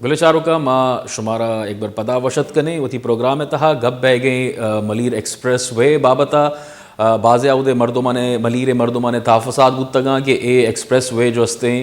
विलचारुका माँ शुमारा एक बार पदा वशत कने वती प्रोग्राम तहा गप बह गए मलीर एक्सप्रेस वे बाबता बाज़ मरदुमाने मलीर मरदुमाने ताफ़सात गुत्तगा कि ए एक्सप्रेस वे जो अस्ते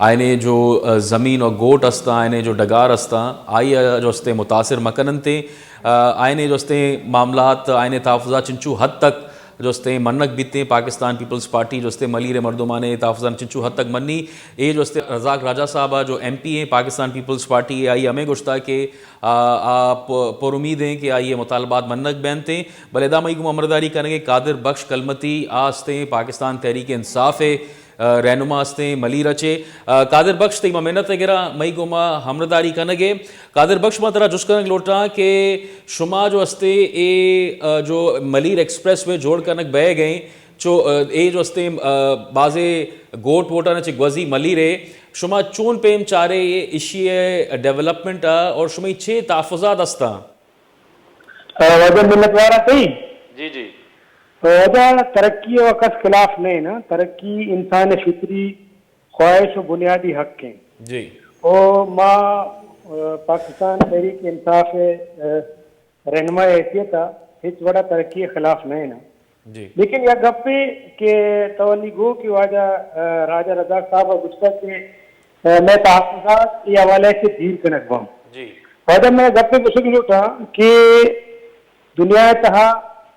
आयने जो ज़मीन और गोट अस्ता आयने जो डगार अस्ता आई जो अस्ते मुतासिर मकनन थे आयने जो अस्ते मामलात आयने ताफ़सा चिंचू हद तक जो अस्ते मन्नक बीते पाकिस्तान पीपल्स पार्टी जो अस्ते मलीर मरदुमाने ताफ़सा चिंचू हद तक मन्नी ए जो अस्ते रज़ाक राजा साहब जो MP हैं पाकिस्तान पीपल्स पार्टी आई हमें गुश्ता के आप पर उम्मीद हैं कि आइए मुतालबात मन्नक बैन थे बलेदा मई को अमरदारी करेंगे कादिर बख्श कलमती आस्ते पाकिस्तान तहरीक इंसाफ है रहनुमा अस्ते मली रचे कादिर बख्श तई मेहनत वगैरह मई गुमा हमरदारी कनगे कादिर बख्श मा तरह जुस्कन लोटा के शुमा जो अस्ते ए जो मलीर एक्सप्रेस वे जोड़ कनक बह गए जो ए जो अस्ते बाजे गोट वोटा ने चिगवजी मलीरे शुमा चून पेम चारे ये इशिये डेवलपमेंट और शुमा छे ताफुजात अस्ता वजन मिलतवारा सही जी जी वजह तरक्की और कस खिलाफ नहीं ना तरक्की इंसान फितरी ख्वाहिश और बुनियादी हक हैं जी और माँ पाकिस्तान तहरीक इंसाफ रहनुमा हैसियत हिच बड़ा तरक्की के खिलाफ नहीं ना जी लेकिन यह गप्पे के तवली गो की वजह राजा रज़ाक साहब और गुस्सा के मैं तहफ़्फ़ुज़ात ये हवाले से धीर कनक बम जी वजह मैं गप्पे पुछक लोटा कि दुनिया तहा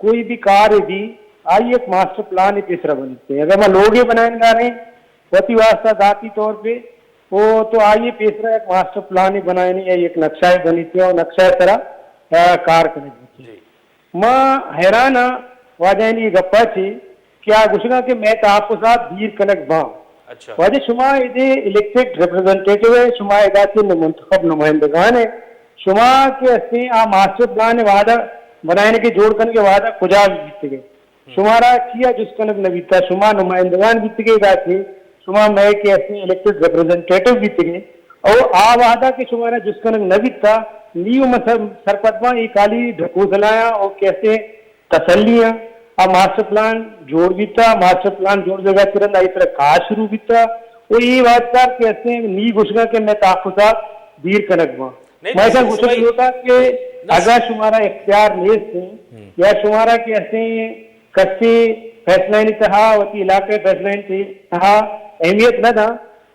कोई भी कार्य भी आई एक मास्टर प्लान ही तीसरा बनते हैं अगर मैं लोग ही बनाए जा रहे वती वास्ता दाती तौर पे वो तो आइए तीसरा एक मास्टर प्लान ही बनाए नहीं एक नक्शा ही बनी थी और नक्शा तरह कार करेगी माँ हैरान वाजह नहीं गप्पा थी क्या गुशगा के मैं तहफ़्फ़ुज़ात धीर कनक बा अच्छा वाजह शुमा इधे इलेक्टेड रिप्रेजेंटेटिव है शुमा इदा से मुंतखब नुमाइंदगान है शुमा के अस्ते आ मास्टर प्लान वादा बनाने के जोड़ करने के वादा खुजा बीत गए शुमारा किया जिसकनक न बीता शुमा नुमाइंदगान बीत गए गाथे शुमा मैं के ऐसे इलेक्टेड रिप्रेजेंटेटिव बीत गए और आ वादा के शुमारा जिसकनक न बीता नीव मतलब सरपतमा ये काली ढकोसलाया और कैसे तसलियां अब मास्टर प्लान जोड़ बीता मास्टर प्लान जोड़ जगह तुरंत आई तरह कहा शुरू बीता और ये बात कर कैसे नी घुसगा के मैं ताफुजात धीर कनक बा मैं ऐसा घुसगा होता कि अगर शुमारा इख्तियार लेस थे या शुमारा के ऐसे कच्चे फैसला नहीं था वती इलाके फैसला नहीं था अहमियत न था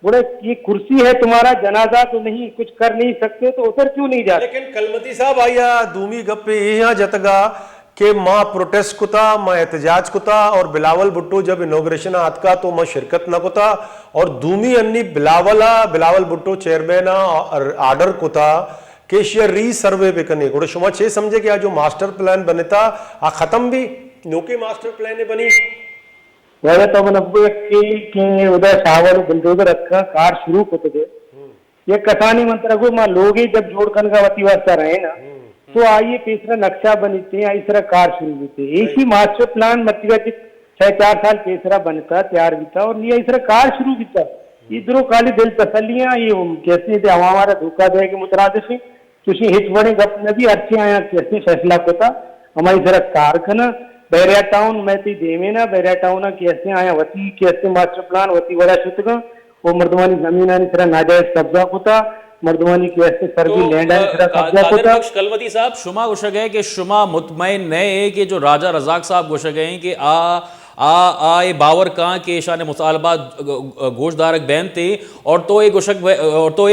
बोले ये कुर्सी है तुम्हारा जनाजा तो नहीं कुछ कर नहीं सकते तो उधर क्यों नहीं जाते लेकिन कलमती साहब आया दूमी गप्पे यहाँ जतगा कि माँ प्रोटेस्ट कुता माँ एहतजाज कुता और बिलावल भुट्टो जब इनोग्रेशन आत का तो माँ शिरकत न कुता और दूमी अन्नी बिलावल भुट्टो चेयरमैन आर्डर कुता के री सर्वे पे करने को शुमा छे समझे कि जो मास्टर प्लान बने था आ खत्म भी नोके मास्टर प्लान बनी वजह तो मन के उधर सावल बुलडोजर रखा कार शुरू होते थे ये कसानी मंत्र को माँ लोग ही जब जोड़ कर का वती वास्ता रहे ना तो आइए तीसरा नक्शा बनी थे इस तरह कार शुरू हुई थे एक ही मास्टर प्लान मतलब 6-4 साल तीसरा बनता तैयार भी था और ये इस तरह कार शुरू भी था इधरों काली दिल तसलियां ये कैसे थे हमारा धोखा दे के मुतरादिफ तुझे हिच बड़े गप न भी अच्छे आया कैसे फैसला होता हमारी जरा कारखाना बैरिया टाउन में ती देवे ना बैरिया टाउन कैसे आया वती कैसे मास्टर प्लान वती बड़ा शुतगा वो मर्दवानी जमीन आनी तरह नाजायज कब्जा होता मर्दवानी कैसे सरगी लैंड आनी तरह कब्जा होता कलमती साहब शुमा गुशक है कि शुमा मुतमईन नए कि जो राजा रज़ाक साहब गुशक हैं कि आए बावर कहाँ के शान मुतालबात गोशदारक बैन थे और तो एक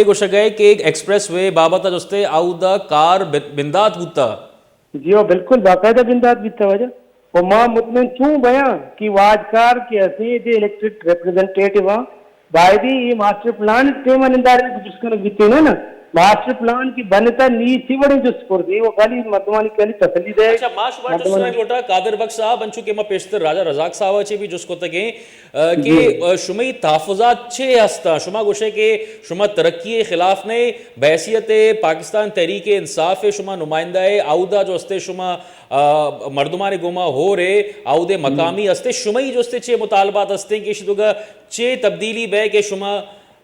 गुशक है कि एक एक्सप्रेस वे बाबता जस्ते आउदा कार बिंदात बुता जी वो बिल्कुल बाकायदा बिंदात बीता वजह वो माँ मुतमईन क्यों बया कि वाजकार के ऐसे जो इलेक्टेड रिप्रेजेंटेटिव बायदी ये मास्टर प्लान के मनदार जिसको बीते ना मास्टर प्लान की बनता नी थी बड़ी जुस्पुर थी वो खाली मर्दवानी खाली तसल्ली दे अच्छा माश बात सुना लोटा कादिर बख्श साहब अंचु के मा पेशतर राजा रज़ाक साहब चे भी जुस्को तके कि शुमई तहफ़्फ़ुज़ात छे हस्ता शुमा गोशे के शुमा तरक्की के खिलाफ ने बहसियत पाकिस्तान तहरीक इंसाफ शुमा नुमाइंदा है आउदा जो हस्ते शुमा मर्दुमाने गुमा हो रे आउदे मकामी हस्ते शुमई जो हस्ते चे मुतालबात हस्ते कि शुदुगा चे तब्दीली बह के शुमा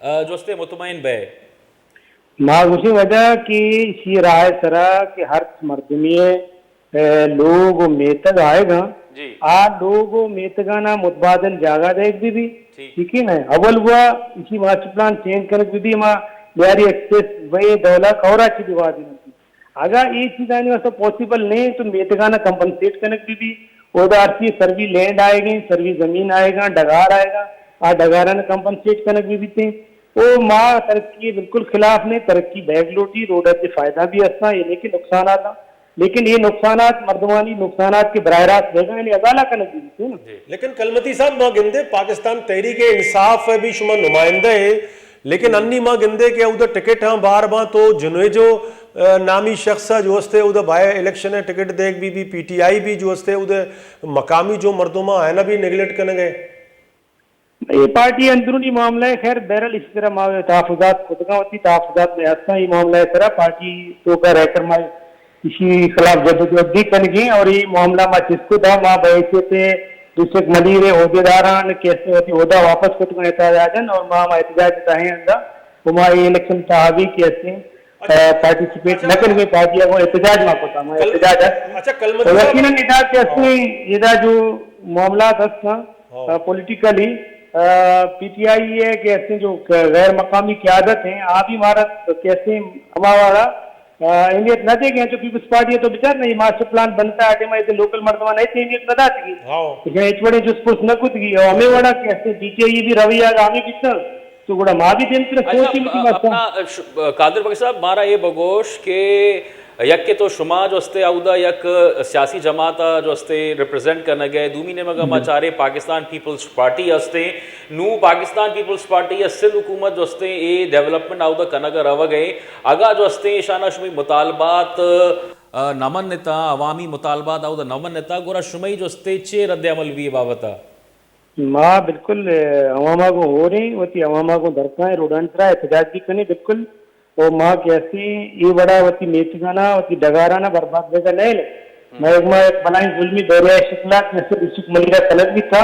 जो हस्ते मुतमईन बह माँ उसी वजह की इसी राय सरा कि हर मर्दमी लोग मेतग आएगा आ लोग मेतगाना मुतबादल जागा देख भी ठीक है ना अव्वल हुआ इसी मास्टर प्लान चेंज करने भी माँ बिहारी एक्सप्रेस वे दौला कौरा की दिवा दी अगर ये चीज आने वाला पॉसिबल नहीं तो मेतगाना कंपनसेट कनक भी उदार की सर्वी लैंड आएगी सर्वी जमीन आएगा डगार आएगा आ डगारा ने कंपनसेट कनक भी थे वो माँ तरक्की बिल्कुल खिलाफ ने तरक्की बैग लूटी रोड से फायदा भी असना ये नहीं कि नुकसान आता लेकिन ये नुकसान मर्दमानी नुकसान के बराह रास्त देगा यानी अदाला कनक भी थे ना। लेकिन कलमती साहब मां गिंदे पाकिस्तान तहरीक इंसाफ है भी शुमा नुमाइंदा है लेकिन अन्नी मां गिंदे के उधर टिकट हाँ बार बार तो जिन्हें जो नामी शख्स जो हस्ते उधर बाय इलेक्शन है टिकट देख भी पीटीआई भी जो हस्ते उधर मकामी जो मर्दोमा है ना भी नेगलेक्ट करने गए ये पार्टी अंदरूनी मामला है खैर बहरल इस तरह मावे तहफुजात खुदगा होती तहफुजात में आता ये मामला है तरह पार्टी तो का रहकर माए किसी खिलाफ जद्दोजहद कर गई और ये मामला माँ जिसको था माँ बैसे थे दूसरे मलीर अहदेदारान कैसे होती ओहदा वापस कुछ एहतजाजन और माँ एहतजाज चाहे अंदा वो माँ ये इलेक्शन तहावी कैसे पार्टिसिपेट न कर पार्टी को एहतजाज माँ को था माँ एहतजाज अच्छा तो यकीनन इधर कैसे इधर जो मामला था पॉलिटिकली पीटीआई है कैसे जो गैर मकामी क्यादत है आप ही हमारा कैसे हमारा अहमियत न देंगे जो पीपल्स पार्टी है तो बेचार नहीं मास्टर प्लान बनता है मैं लोकल मर्दमा नहीं अहमियत न दाती इच बड़े जो स्पोर्ट्स न कुछ की हमें बड़ा कैसे पीटीआई भी रवैया हमें कितना तो गुड़ा माँ भी दिन अपना कादिर बख्श साहब मारा ये बगोश के यक के तो शुमा जो हस्ते आउदा यक सियासी जमात जो हस्ते रिप्रेजेंट करने गए दूमी ने मगा माचारे पाकिस्तान पीपल्स पार्टी हस्ते नू पाकिस्तान पीपल्स पार्टी या सिंध हुकूमत जो हस्ते ये डेवलपमेंट आउदा कनगा रव गए आगा जो हस्ते शाना शुमी मुतालबात नमन नेता अवामी मुतालबात आउदा नमन नेता गोरा शुमई जो हस्ते चे रद्द अमल भी बाबता माँ बिल्कुल अवामा को हो रही होती अवामा को दरकार रोडांतरा एहतजाज भी करनी बिल्कुल और माँ कैसी ये बड़ा होती मेथगाना होती डगाराना बर्बाद देगा नहीं मैं एक बनाई जुल्मी दौरे शिकला कैसे ऋषिक मलिरा तलब भी था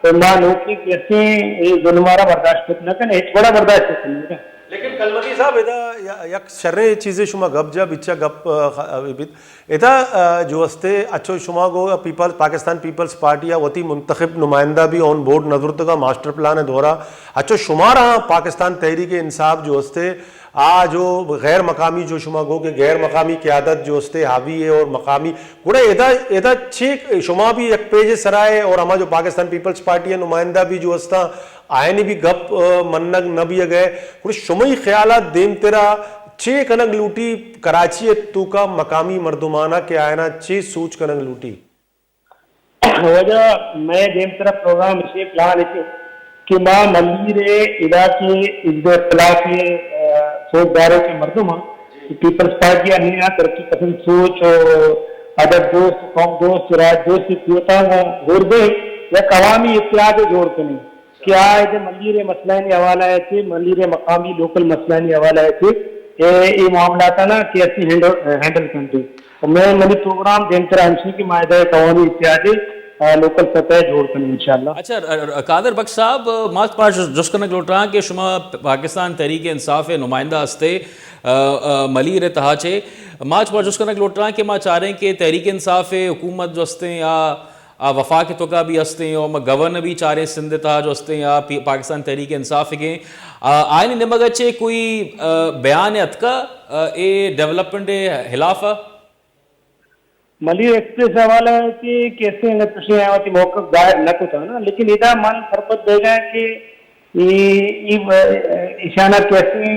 और माँ नौकरी कैसे ये जुल्मारा बर्दाश्त न करने एक बड़ा बर्दाश्त करने लेकिन कलमती साहब इदा यक शर्रे चीजें शुमा गप जब इच्छा गप इदा जो हस्ते अच्छो शुमा गो पाकिस्तान पीपल्स पार्टी या वती मुंतखब नुमाइंदा भी ऑन बोर्ड नजर का मास्टर प्लान है दोरा अच्छो शुमारा पाकिस्तान तहरीक इंसाफ जो हस्ते जो गैर मकामी जो शुमा गो के गैर मकामी क्यादत जो हस्ते हावी है और मकामी गुड़ा एदा छेक शुमा भी एक पेज सराय और हमारा जो पाकिस्तान पीपल्स पार्टी है नुमाइंदा भी जो हस्ता आयन भी गप मन्नग न भी गए कुछ शुमई ख्याल देम तेरा चे कनक लूटी कराची तू का मकामी मर्दुमाना के आयना चे सूच कनक लूटी वजह मैं देम तेरा प्रोग्राम इसे प्लान इसे कि माँ मंदिर इलाके इख्तलाफ सोचदारों के मर्दुमा पीपल्स पार्टी अन्य तरक्की पसंद सोच और अदब दोस्त कौम दोस्त राज दोस्त क्योता गुर्दे या कवामी इत्याद जोड़ करें क्या है मंदिर मसला हवाला है मंदिर मकामी लोकल मसला हवाला है ये मामला था ना कैसे हैंडल करते और मैं मनी प्रोग्राम देंतरा हमसे की मायदा कवामी इत्यादि लोकल सतह जोड़ कर इंशाल्लाह। अच्छा कादर बख्श साहब मास पास जुस्कन लोटा के शुमा पाकिस्तान तहरीक इंसाफ नुमाइंदा हस्ते मलीर तहाचे माच पास जुस्कन लोटा के माँ चाह रहे हैं कि तहरीक इंसाफ हुकूमत जो हस्ते या वफा के तो का भी हस्ते और गवर्नर भी चाह रहे सिंध था जो हस्ते या पाकिस्तान तहरीक इंसाफ के आयन निमगचे कोई बयान अतका ए डेवलपमेंट हिलाफ मलिर एक्सप्रेस हवाला है कि कैसे न मौका गायब न कुछ ना लेकिन इधर मन सरपत देगा कि ईशाना कैसे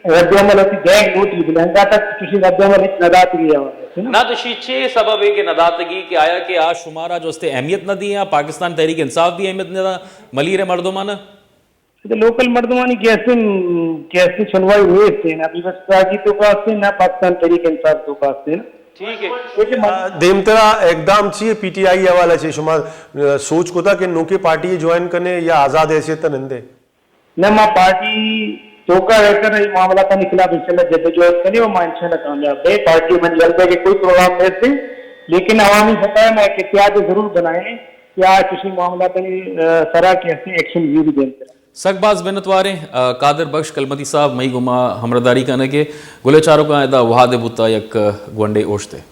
रद्दमल होती गैंग नोटी बुलंदा तक किसी रद्दमल नदातगी ना तो शीचे सबब है कि नदातगी के आया कि आज शुमारा जो उसते अहमियत न दी है पाकिस्तान तहरीक इंसाफ भी अहमियत न मलीर मर्दुमाना तो लोकल मर्दमानी कैसे कैसे सुनवाई हुए थे ना अभी बस की तो पास ना पाकिस्तान तहरीक इंसाफ तो पास थे ना ठीक है देमतरा एकदम चाहिए पीटीआई हवाला चाहिए शुमा सोच को था कि नौके पार्टी ज्वाइन करने या आजाद हैसियत नंदे न मां पार्टी तोका रहकर ये मामला का निकला इंशाल्लाह जद्दोजहद करनी और मां इंशाल्लाह कामयाब है पार्टी में जल्द के कोई प्रोग्राम नहीं थे लेकिन अवामी सतह में एहतियात जरूर बनाए क्या किसी मामला पर तरह कैसे एक्शन भी देते सकबाज बेनतवारे कादिर बख्श कलमती साहब मई गुमा हमरदारी करने के गुले चारों का वहाद बुता यक गुंडे ओशते।